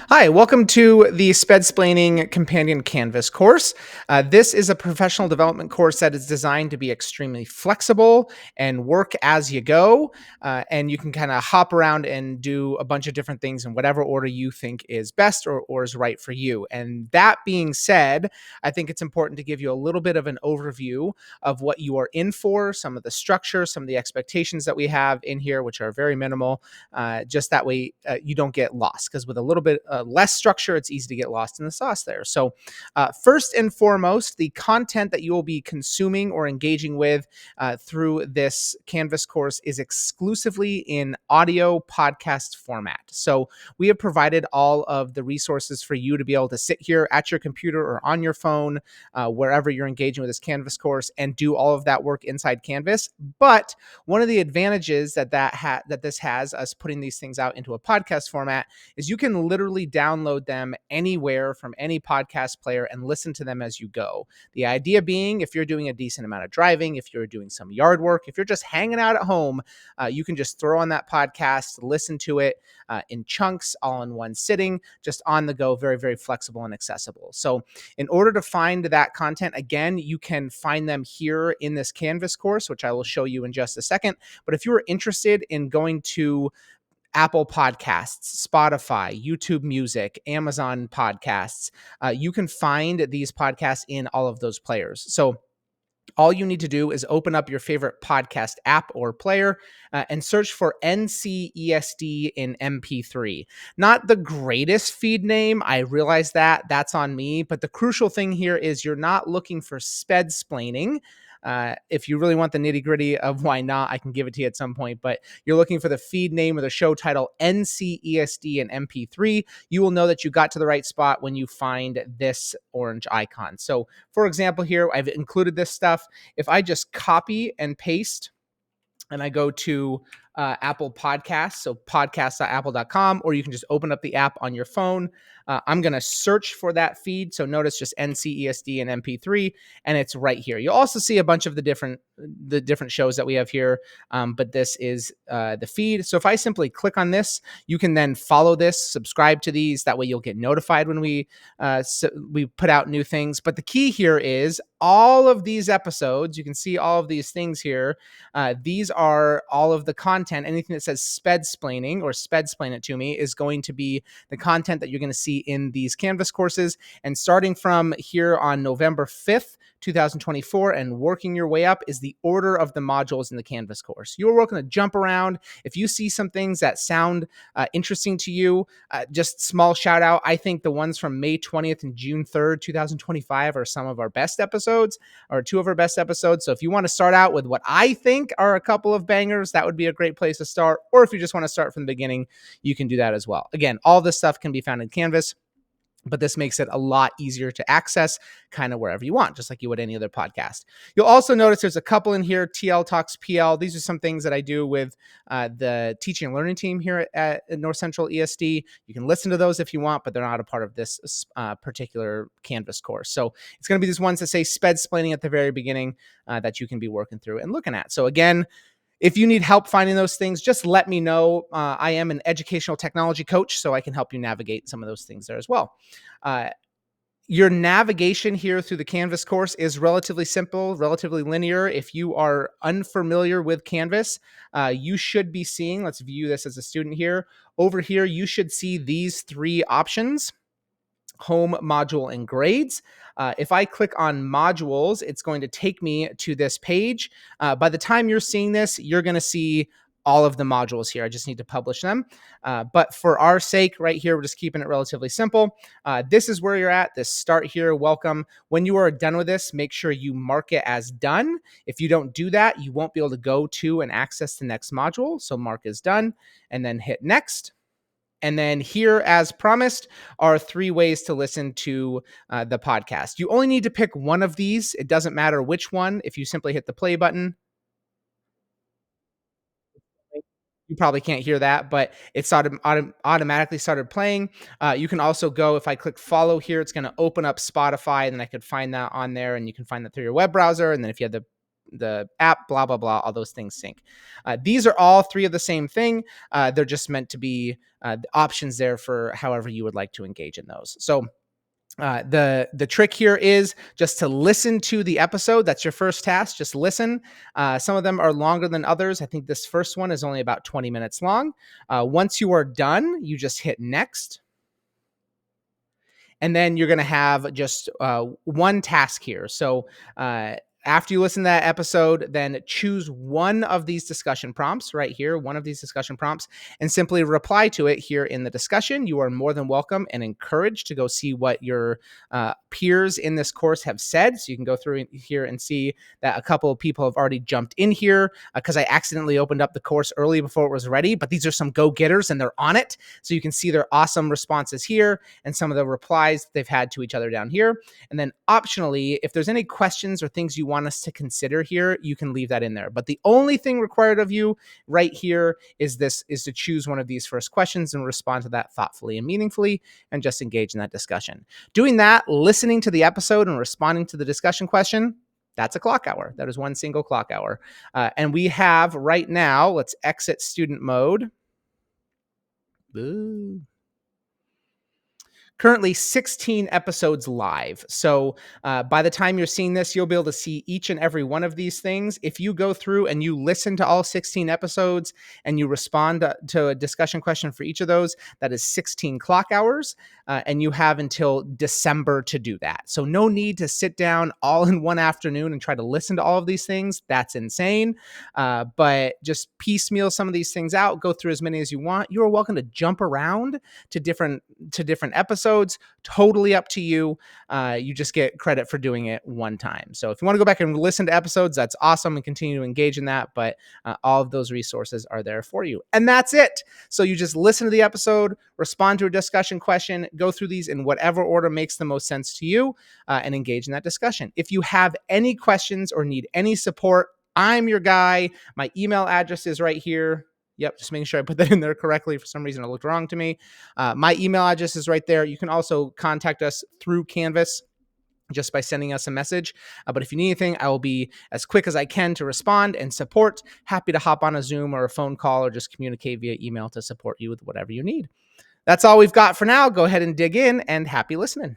Hi, welcome to the Splaining Companion Canvas course. This is a professional development course that is designed to be extremely flexible and work as you go. And you can kind of hop around and do a bunch of different things in whatever order you think is best or is right for you. And that being said, I think it's important to give you a little bit of an overview of what you are in for, some of the structure, some of the expectations that we have in here, which are very minimal, just that way you don't get lost. Because with a little bit less structure, it's easy to get lost in the sauce there. So, first and foremost, the content that you will be consuming or engaging with through this Canvas course is exclusively in audio podcast format. So, we have provided all of the resources for you to be able to sit here at your computer or on your phone, wherever you're engaging with this Canvas course, and do all of that work inside Canvas. But one of the advantages that this has, us putting these things out into a podcast format, is you can literally download them anywhere from any podcast player and listen to them as you go. The idea being, if you're doing a decent amount of driving, if you're doing some yard work, if you're just hanging out at home, you can just throw on that podcast, listen to it in chunks, all in one sitting, just on the go, very, very flexible and accessible. So in order to find that content, again, you can find them here in this Canvas course, which I will show you in just a second. But if you are interested in going to Apple Podcasts, Spotify, YouTube Music, Amazon Podcasts, you can find these podcasts in all of those players. So all you need to do is open up your favorite podcast app or player and search for NCESD in MP3. Not the greatest feed name. I realize that. That's on me. But the crucial thing here is you're not looking for sped splaining. If you really want the nitty gritty of why not, I can give it to you at some point. But you're looking for the feed name or the show title NCESD and MP3. You will know that you got to the right spot when you find this orange icon. So, for example, here I've included this stuff. If I just copy and paste and I go to Apple Podcasts, so podcast.apple.com, or you can just open up the app on your phone. I'm going to search for that feed. So notice just NCESD and MP3, and it's right here. You'll also see a bunch of the different shows that we have here, but this is the feed. So if I simply click on this, you can then follow this, subscribe to these. That way you'll get notified when we put out new things. But the key here is all of these episodes. You can see all of these things here. These are all of the content. Anything that says sped splaining or sped splain it to me is going to be the content that you're going to see in these Canvas courses. And starting from here on November 5th, 2024, and working your way up is the order of the modules in the Canvas course. You're welcome to jump around. If you see some things that sound interesting to you, just small shout out. I think the ones from May 20th and June 3rd, 2025 are some of our best episodes, or two of our best episodes. So if you want to start out with what I think are a couple of bangers, that would be a great place to start. Or if you just want to start from the beginning, you can do that as well. Again, all this stuff can be found in Canvas, but this makes it a lot easier to access kind of wherever you want, just like you would any other podcast. You'll also notice there's a couple in here, TL Talks PL. These are some things that I do with the teaching and learning team here at North Central ESD. You can listen to those if you want, but they're not a part of this particular Canvas course. So it's going to be these ones that say sped splaining at the very beginning that you can be working through and looking at. So again, if you need help finding those things, just let me know. I am an educational technology coach, so I can help you navigate some of those things there as well. Your navigation here through the Canvas course is relatively simple, relatively linear. If you are unfamiliar with Canvas, you should be seeing, let's view this as a student here. Over here, you should see these three options: home, module, and grades. If I click on modules, it's going to take me to this page. By the time you're seeing this, you're going to see all of the modules here. I just need to publish them. But for our sake right here, we're just keeping it relatively simple. This is where you're at. This start here, welcome. When you are done with this, make sure you mark it as done. If you don't do that, you won't be able to go to and access the next module. So mark as done and then hit next. And then here, as promised, are three ways to listen to the podcast. You only need to pick one of these. It doesn't matter which one. If you simply hit the play button, you probably can't hear that, but it automatically started playing. You can also go, if I click follow here, it's going to open up Spotify, and then I could find that on there, and you can find that through your web browser. And then if you have the the app, blah, blah, blah, all those things sync. These are all three of the same thing. They're just meant to be options there for however you would like to engage in those. So the trick here is just to listen to the episode. That's your first task. Just listen. Some of them are longer than others. I think this first one is only about 20 minutes long. Once you are done, you just hit next. And then you're going to have just one task here. So after you listen to that episode, then choose one of these discussion prompts right here, one of these discussion prompts, and simply reply to it here in the discussion. You are more than welcome and encouraged to go see what your peers in this course have said. So you can go through here and see that a couple of people have already jumped in here because I accidentally opened up the course early before it was ready. But these are some go-getters and they're on it. So you can see their awesome responses here and some of the replies they've had to each other down here. And then optionally, if there's any questions or things you want us to consider here, you can leave that in there. But the only thing required of you right here is to choose one of these first questions and respond to that thoughtfully and meaningfully and just engage in that discussion. Doing that, listening to the episode and responding to the discussion question, that's a clock hour. That is one single clock hour. And we have right now, let's exit student mode. Ooh. Currently 16 episodes live. So by the time you're seeing this, you'll be able to see each and every one of these things. If you go through and you listen to all 16 episodes and you respond to a discussion question for each of those, that is 16 clock hours. And you have until December to do that. So no need to sit down all in one afternoon and try to listen to all of these things. That's insane. But just piecemeal some of these things out, go through as many as you want. You are welcome to jump around to different episodes. Totally up to you. You just get credit for doing it one time. So if you want to go back and listen to episodes, that's awesome and continue to engage in that. But all of those resources are there for you. And that's it. So you just listen to the episode, respond to a discussion question, go through these in whatever order makes the most sense to you, and engage in that discussion. If you have any questions or need any support, I'm your guy. My email address is right here. Yep, just making sure I put that in there correctly. For some reason, it looked wrong to me. My email address is right there. You can also contact us through Canvas just by sending us a message. But if you need anything, I will be as quick as I can to respond and support. Happy to hop on a Zoom or a phone call or just communicate via email to support you with whatever you need. That's all we've got for now. Go ahead and dig in and happy listening.